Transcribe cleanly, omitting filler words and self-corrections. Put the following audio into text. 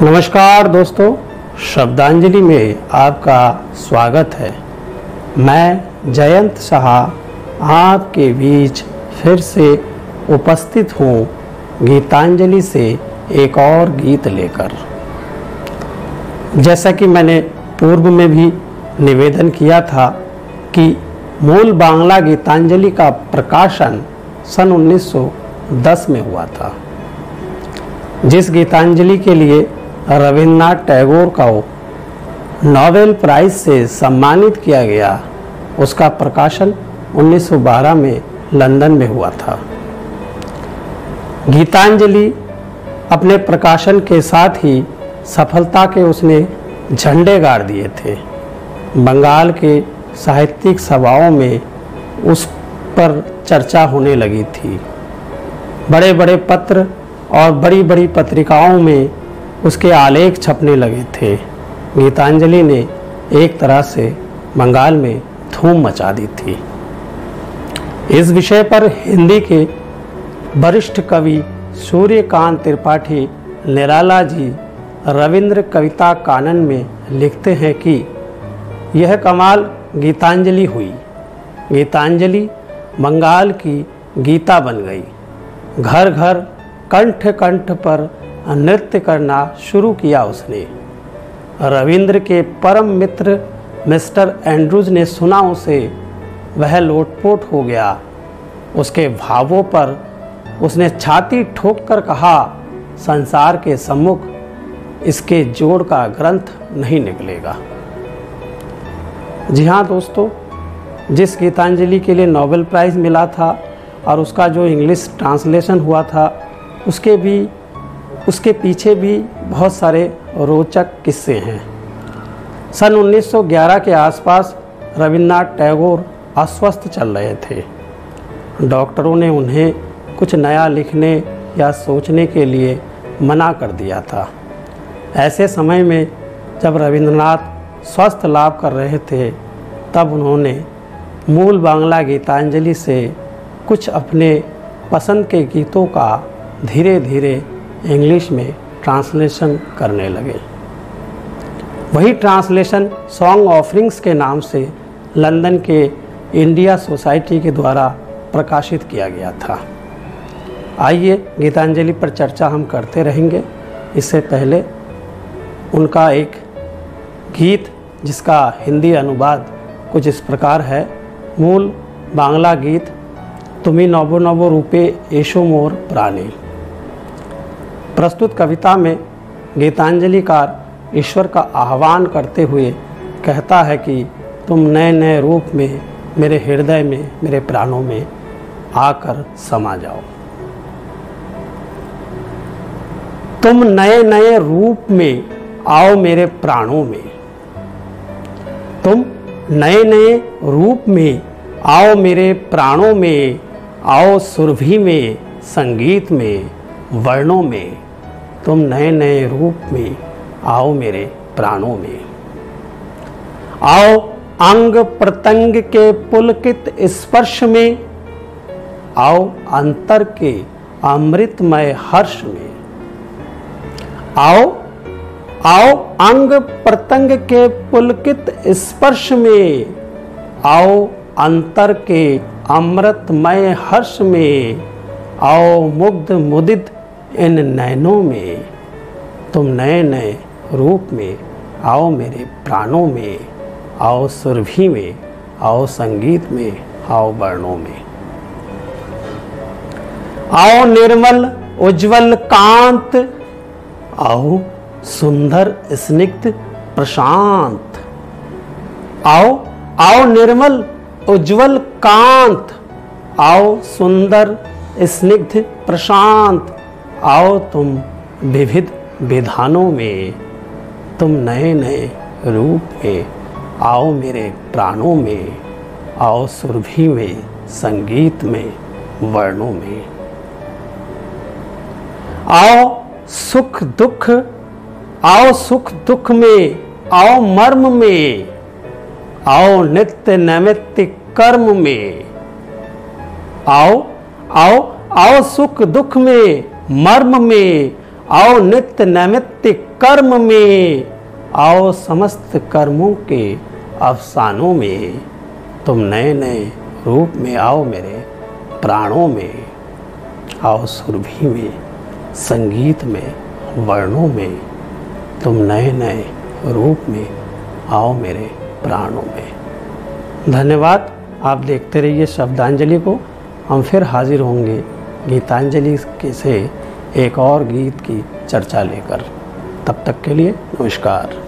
नमस्कार दोस्तों, शब्दांजलि में आपका स्वागत है। मैं जयंत शाह आपके बीच फिर से उपस्थित हूँ गीतांजलि से एक और गीत लेकर। जैसा कि मैंने पूर्व में भी निवेदन किया था कि मूल बांग्ला गीतांजलि का प्रकाशन सन 1910 में हुआ था। जिस गीतांजलि के लिए रविन्द्रनाथ टैगोर को नोबेल प्राइज से सम्मानित किया गया, उसका प्रकाशन 1912 में लंदन में हुआ था। गीतांजलि अपने प्रकाशन के साथ ही सफलता के उसने झंडे गाड़ दिए थे। बंगाल के साहित्यिक सभाओं में उस पर चर्चा होने लगी थी। बड़े बड़े पत्र और बड़ी बड़ी पत्रिकाओं में उसके आलेख छपने लगे थे। गीतांजलि ने एक तरह से बंगाल में धूम मचा दी थी। इस विषय पर हिंदी के वरिष्ठ कवि सूर्यकांत त्रिपाठी निराला जी रविंद्र कविता कानन में लिखते हैं कि यह कमाल गीतांजलि हुई। गीतांजलि बंगाल की गीता बन गई। घर घर कंठ कंठ पर नृत्य करना शुरू किया उसने। रविंद्र के परम मित्र मिस्टर एंड्रूज ने सुना उसे, वह लोटपोट हो गया। उसके भावों पर उसने छाती ठोक कर कहा, संसार के सम्मुख इसके जोड़ का ग्रंथ नहीं निकलेगा। जी हाँ दोस्तों, जिस गीतांजलि के लिए नोबेल प्राइज़ मिला था और उसका जो इंग्लिश ट्रांसलेशन हुआ था, उसके पीछे भी बहुत सारे रोचक किस्से हैं। सन 1911 के आसपास रविन्द्रनाथ टैगोर अस्वस्थ चल रहे थे। डॉक्टरों ने उन्हें कुछ नया लिखने या सोचने के लिए मना कर दिया था। ऐसे समय में जब रविन्द्रनाथ स्वास्थ्य लाभ कर रहे थे, तब उन्होंने मूल बांग्ला गीतांजलि से कुछ अपने पसंद के गीतों का धीरे धीरे इंग्लिश में ट्रांसलेशन करने लगे। वही ट्रांसलेशन सॉन्ग ऑफरिंग्स के नाम से लंदन के इंडिया सोसाइटी के द्वारा प्रकाशित किया गया था। आइए गीतांजलि पर चर्चा हम करते रहेंगे। इससे पहले उनका एक गीत जिसका हिंदी अनुवाद कुछ इस प्रकार है। मूल बांग्ला गीत तुमी नवो नवो रूपे एशो मोर प्राणी। प्रस्तुत कविता में गीतांजलिकार ईश्वर का आह्वान करते हुए कहता है कि तुम नए नए रूप में मेरे हृदय में, मेरे प्राणों में आकर समा जाओ। तुम नए नए रूप में आओ मेरे प्राणों में। तुम नए नए रूप में आओ मेरे प्राणों में। आओ सुरभि में, संगीत में, वर्णों में। तुम नए नए रूप में आओ मेरे प्राणों में। आओ अंग प्रत्यंग के पुलकित स्पर्श में। आओ अंतर के अमृतमय हर्ष में। आओ अंग प्रत्यंग के पुलकित स्पर्श में। आओ अंतर के अमृतमय हर्ष में। आओ मुग्ध मुदित इन नैनों में। तुम नए नए रूप में आओ मेरे प्राणों में। आओ सुरभि में, आओ संगीत में, आओ वर्णों में। आओ निर्मल उज्जवल कांत। आओ सुंदर स्निग्ध प्रशांत। आओ निर्मल उज्जवल कांत। आओ सुंदर स्निग्ध प्रशांत। आओ तुम विविध विधानों में। तुम नए नए रूप में आओ मेरे प्राणों में। आओ सुरभि में, संगीत में, वर्णों में। आओ सुख दुख में। आओ मर्म में। आओ नित्य नैमित्य कर्म में। आओ सुख दुख में, मर्म में। आओ नित्य नैमित्य कर्म में, आओ समस्त कर्मों के अफसानों में, तुम नए नए रूप में आओ मेरे प्राणों में, आओ सुरभि में, संगीत में, वर्णों में, तुम नए नए रूप में आओ मेरे प्राणों में। धन्यवाद। आप देखते रहिए शब्दांजलि को। हम फिर हाजिर होंगे गीतांजलि के से एक और गीत की चर्चा लेकर। तब तक के लिए नमस्कार।